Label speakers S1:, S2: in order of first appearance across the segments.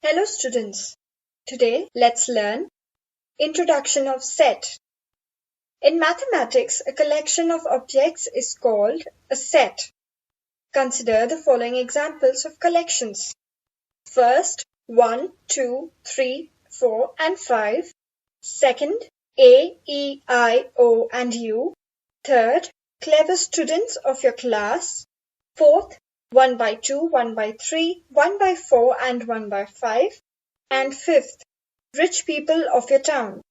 S1: Hello students, today let's learn Introduction of Set. In mathematics, a collection of objects is called a set. Consider the following examples of collections. First, 1, 2, 3, 4 and 5. Second, A, E, I, O and U. Third, clever students of your class. Fourth, 1 by 2, 1 by 3, 1 by 4 and 1 by 5. And fifth, rich people of your town.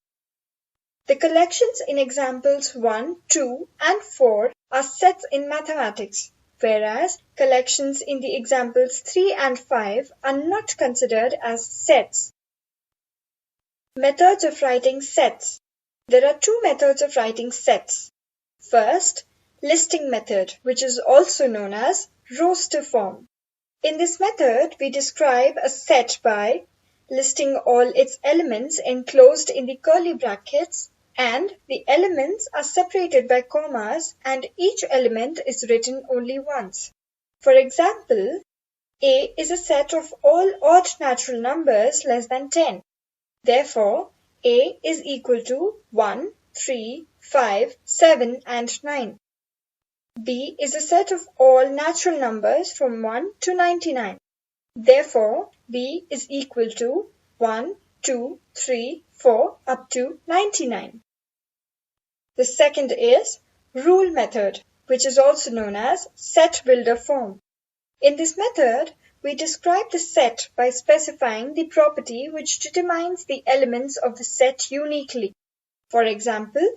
S1: The collections in examples 1, 2 and 4 are sets in mathematics, whereas collections in the examples 3 and 5 are not considered as sets. Methods of writing sets. There are two methods of writing sets. First, listing method, which is also known as roster form. In this method, we describe a set by listing all its elements enclosed in the curly brackets, and the elements are separated by commas and each element is written only once. For example, A is a set of all odd natural numbers less than 10. Therefore, A is equal to 1, 3, 5, 7 and 9. B is a set of all natural numbers from 1 to 99. Therefore, B is equal to 1, 2, 3, 4 up to 99. The second is rule method, which is also known as set builder form. In this method, we describe the set by specifying the property which determines the elements of the set uniquely. For example,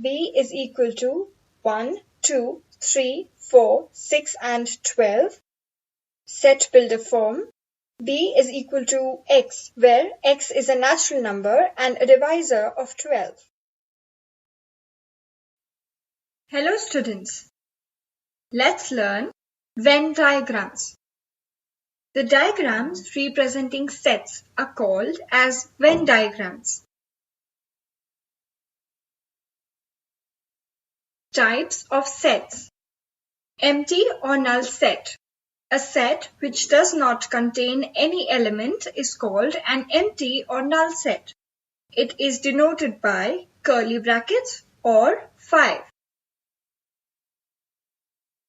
S1: B is equal to 1, 2, 3, 4, 6 and 12. Set builder form. B is equal to x, where x is a natural number and a divisor of 12. Hello students. Let's learn Venn diagrams. The diagrams representing sets are called as Venn diagrams. Types of sets. Empty or null set. A set which does not contain any element is called an empty or null set. It is denoted by curly brackets or 5.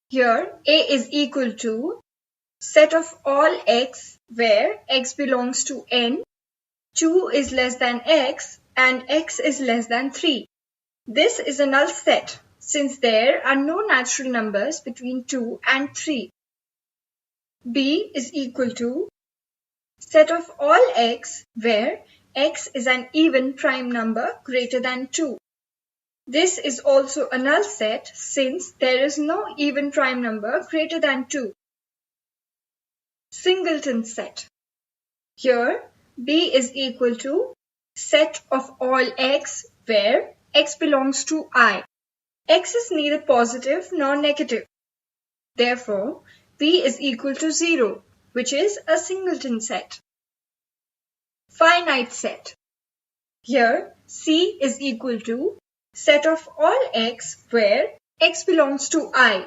S1: Here A is equal to set of all x where x belongs to n, 2 is less than x and x is less than 3. This is a null set since there are no natural numbers between 2 and 3. B is equal to set of all x where x is an even prime number greater than 2. This is also a null set since there is no even prime number greater than 2. Singleton set. Here B is equal to set of all x where x belongs to I. X is neither positive nor negative. Therefore, B is equal to 0, which is a singleton set. Finite set. Here, C is equal to set of all x where x belongs to I,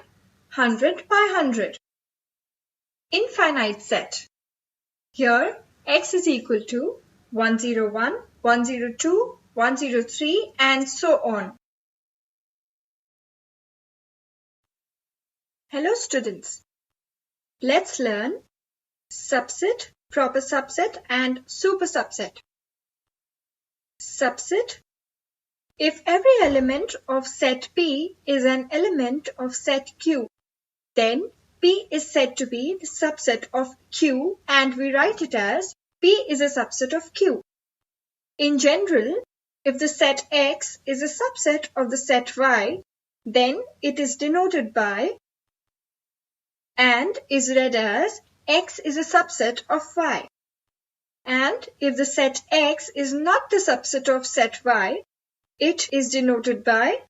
S1: 100 by 100. Infinite set. Here, x is equal to 101, 102, 103 and so on. Hello students. Let's learn subset, proper subset and supersubset. Subset. If every element of set P is an element of set Q, then P is said to be the subset of Q and we write it as P is a subset of Q. In general, if the set X is a subset of the set Y, then it is denoted by and is read as X is a subset of Y. And if the set X is not the subset of set Y, it is denoted by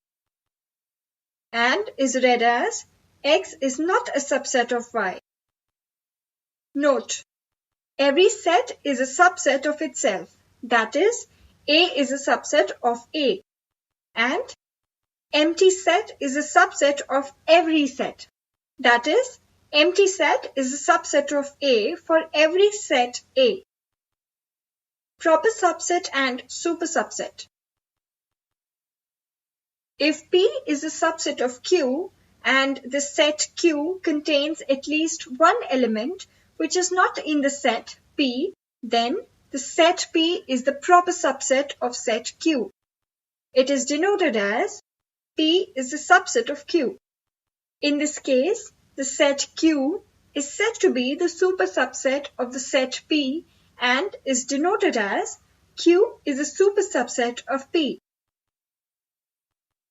S1: and is read as X is not a subset of Y. Note: every set is a subset of itself. That is, A is a subset of A. And empty set is a subset of every set. That is, empty set is a subset of A for every set A. proper subset and supersubset. If P is a subset of Q and the set Q contains at least one element which is not in the set P, then the set P is the proper subset of set Q. It is denoted as P is a subset of Q. In this case, the set Q is said to be the supersubset of the set P and is denoted as Q is a supersubset of P.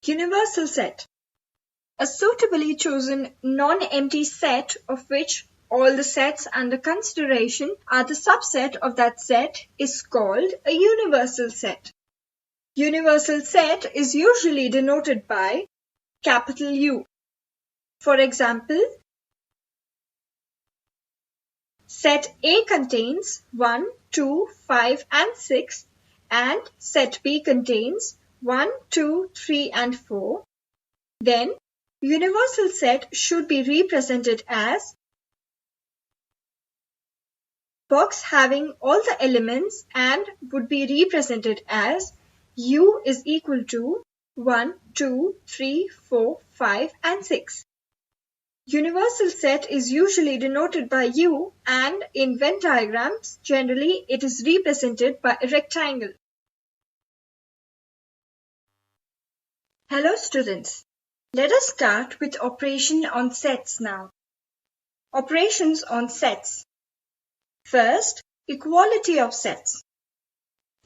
S1: Universal set. A suitably chosen non-empty set of which all the sets under consideration are the subset of that set is called a universal set. Universal set is usually denoted by capital U. For example, set A contains 1, 2, 5 and 6 and set B contains 1, 2, 3 and 4. Then universal set should be represented as box having all the elements and would be represented as U is equal to 1, 2, 3, 4, 5 and 6. Universal set is usually denoted by U and in Venn diagrams generally it is represented by a rectangle. Hello students. Let us start with operation on sets now. Operations on sets. First, equality of sets.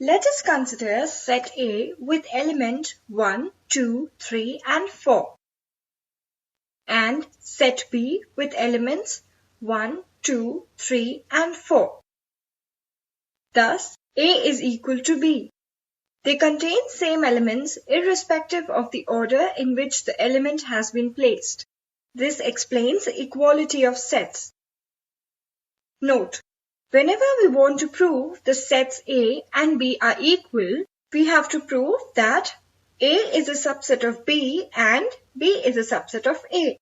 S1: Let us consider set A with element 1, 2, 3 and 4 and set B with elements 1, 2, 3 and 4. Thus, A is equal to B. They contain same elements irrespective of the order in which the element has been placed. This explains equality of sets. Note, whenever we want to prove the sets A and B are equal, we have to prove that A is a subset of B and B is a subset of A.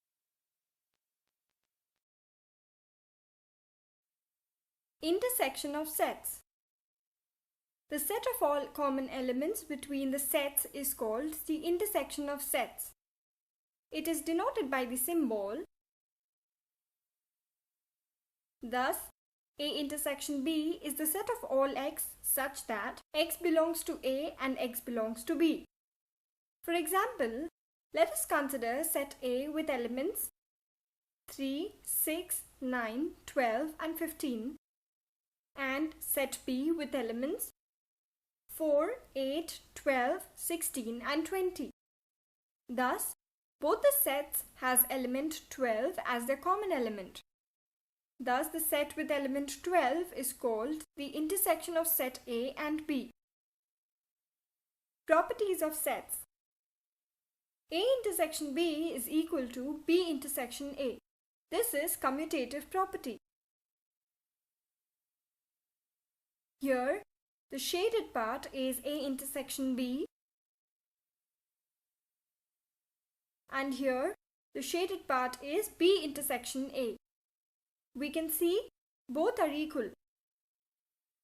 S2: Intersection of sets. The set of all common elements between the sets is called the intersection of sets. It is denoted by the symbol. Thus, A intersection B is the set of all x such that x belongs to A and x belongs to B. For example, let us consider set A with elements 3, 6, 9, 12 and 15 and set B with elements 4, 8, 12, 16 and 20. Thus, both the sets has element 12 as their common element. Thus, the set with element 12 is called the intersection of set A and B. Properties of sets. A intersection B is equal to B intersection A. This is commutative property. Here, the shaded part is A intersection B and here the shaded part is B intersection A. We can see both are equal.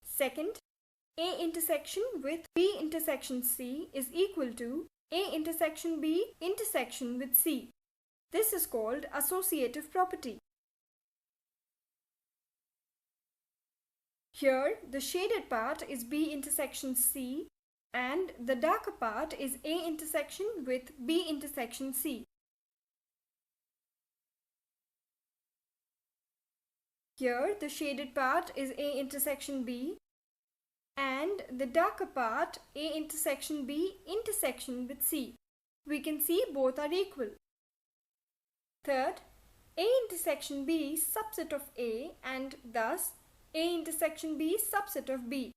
S2: Second, A intersection with B intersection C is equal to A intersection B intersection with C. This is called associative property. Here, the shaded part is B intersection C and the darker part is A intersection with B intersection C. Here, the shaded part is A intersection B and the darker part A intersection B intersection with C. We can see both are equal. Third, A intersection B subset of A and thus A intersection B subset of B.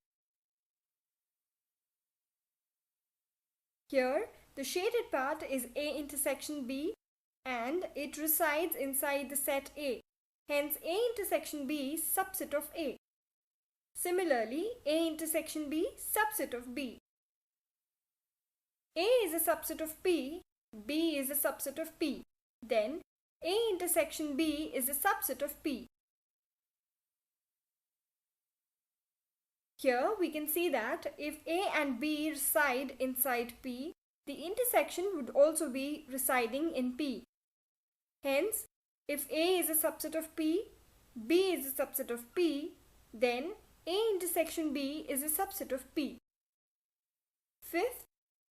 S2: Here, the shaded part is A intersection B and it resides inside the set A. Hence, A intersection B subset of A. Similarly, A intersection B subset of B. A is a subset of P, B is a subset of P. Then, A intersection B is a subset of P. Here we can see that if A and B reside inside P, the intersection would also be residing in P. Hence, if A is a subset of P, B is a subset of P, then A intersection B is a subset of P. Fifth,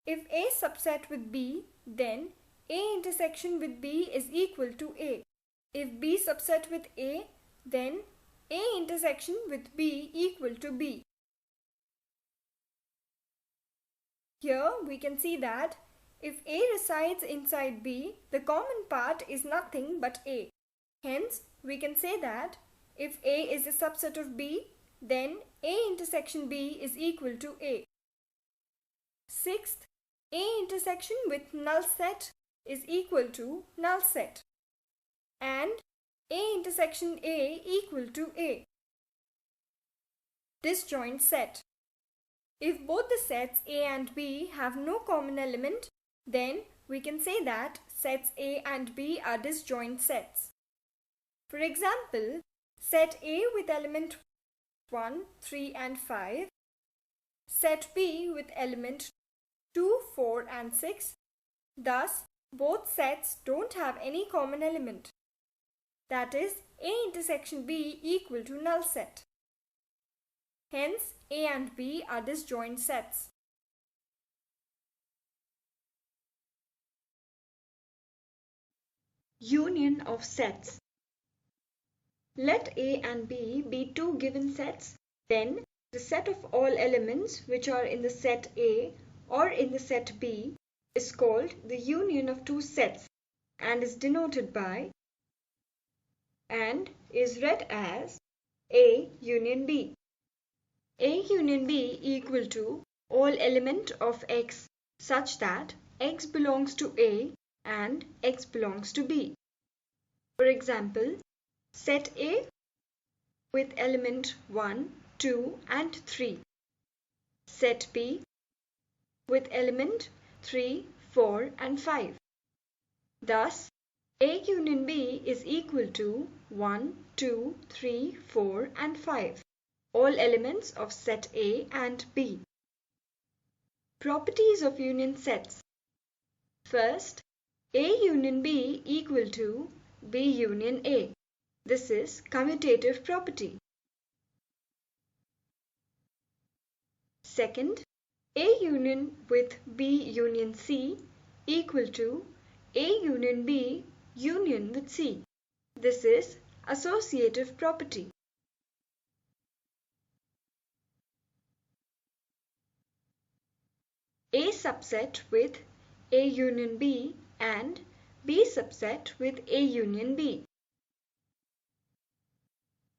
S2: if A subset with B, then A intersection with B is equal to A. If B subset with A, then A intersection with B equal to B. Here we can see that if A resides inside B, the common part is nothing but A. Hence, we can say that if A is a subset of B, then A intersection B is equal to A. Sixth, A intersection with null set is equal to null set, and A intersection A equal to A. Disjoint set. If both the sets A and B have no common element, then we can say that sets A and B are disjoint sets. For example, set A with element 1, 3 and 5, set B with element 2, 4 and 6. Thus, both sets don't have any common element. That is, A intersection B equal to null set. Hence, A and B are disjoint sets.
S1: Union of sets. Let A and B be two given sets, then the set of all elements which are in the set A or in the set B is called the union of two sets and is denoted by and is read as A union B. A union B equal to all element of X such that X belongs to A and X belongs to B. For example, set A with element 1, 2 and 3. Set B with element 3, 4 and 5. Thus, A union B is equal to 1, 2, 3, 4 and 5, all elements of set A and B. Properties of union sets. First, A union B equal to B union A. This is commutative property. Second, A union with B union C equal to A union B union with C. This is associative property. A subset with A union B and B subset with A union B.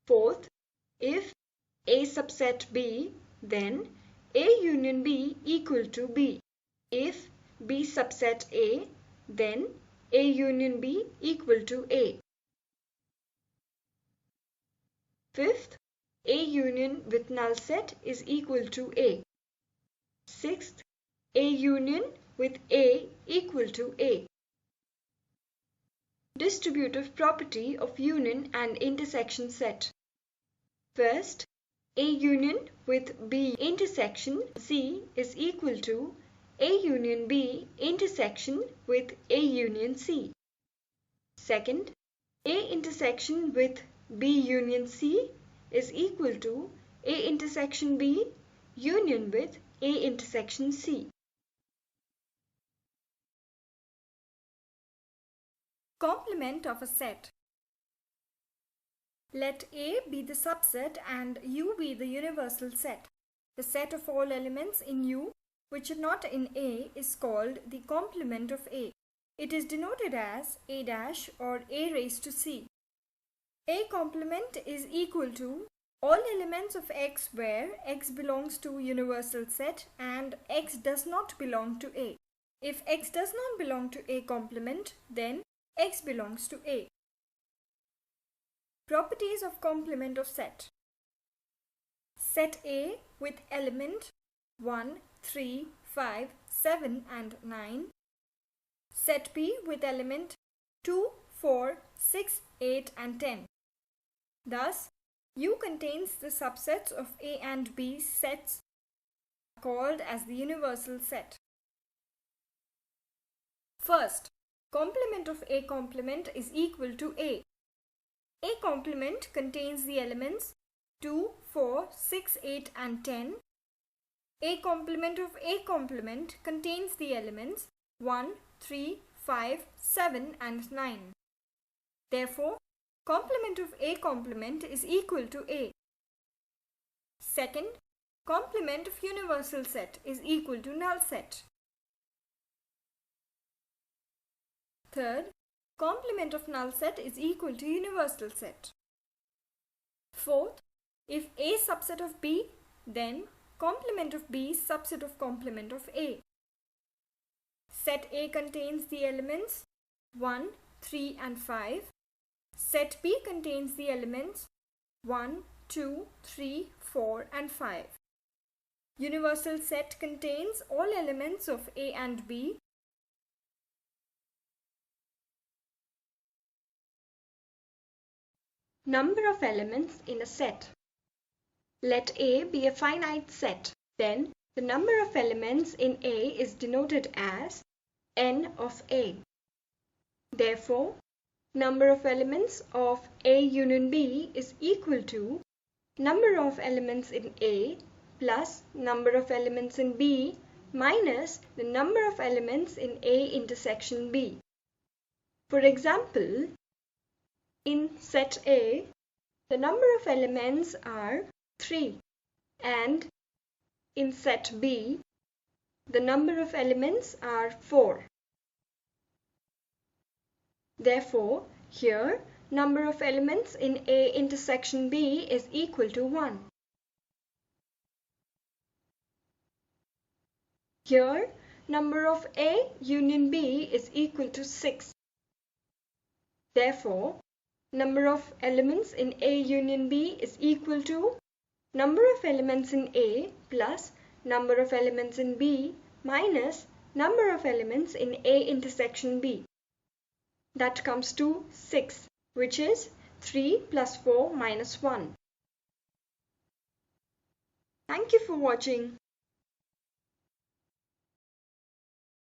S1: Fourth, if A subset B, then A union B equal to B. If B subset A, then A union B equal to A. Fifth, A union with null set is equal to A. Sixth, A union with A equal to A. Distributive property of union and intersection set. First, A union with B intersection C is equal to A union B intersection with A union C. Second, A intersection with B union C is equal to A intersection B union with A intersection C.
S2: Complement of a set. Let A be the subset and U be the universal set. The set of all elements in U which are not in A is called the complement of A. It is denoted as A dash or A raised to C. A complement is equal to all elements of X where X belongs to universal set and X does not belong to A. If X does not belong to A complement, then X belongs to A. Properties of complement of set. Set A with element 1, 3, 5, 7 and 9. Set B with element 2, 4, 6, 8 and 10. Thus, U contains the subsets of A and B sets called as the universal set. First, complement of A complement is equal to A. A complement contains the elements 2, 4, 6, 8 and 10. A complement of A complement contains the elements 1, 3, 5, 7 and 9. Therefore, complement of A complement is equal to A. Second, complement of universal set is equal to null set. Third, complement of null set is equal to universal set. Fourth, if A subset of B, then complement of B is subset of complement of A. Set A contains the elements 1, 3 and 5. Set B contains the elements 1, 2, 3, 4 and 5. Universal set contains all elements of A and B.
S1: Number of elements in a set. Let A be a finite set. Then the number of elements in A is denoted as n of A. Therefore, number of elements of A union B is equal to number of elements in A plus number of elements in B minus the number of elements in A intersection B. For example, in set A, the number of elements are 3, and in set B, the number of elements are 4. Therefore, here number of elements in A intersection B is equal to 1. Here number of A union B is equal to 6. Therefore, number of elements in A union B is equal to number of elements in A plus number of elements in B minus number of elements in A intersection B. That comes to 6, which is 3 plus 4 minus 1. Thank you for watching.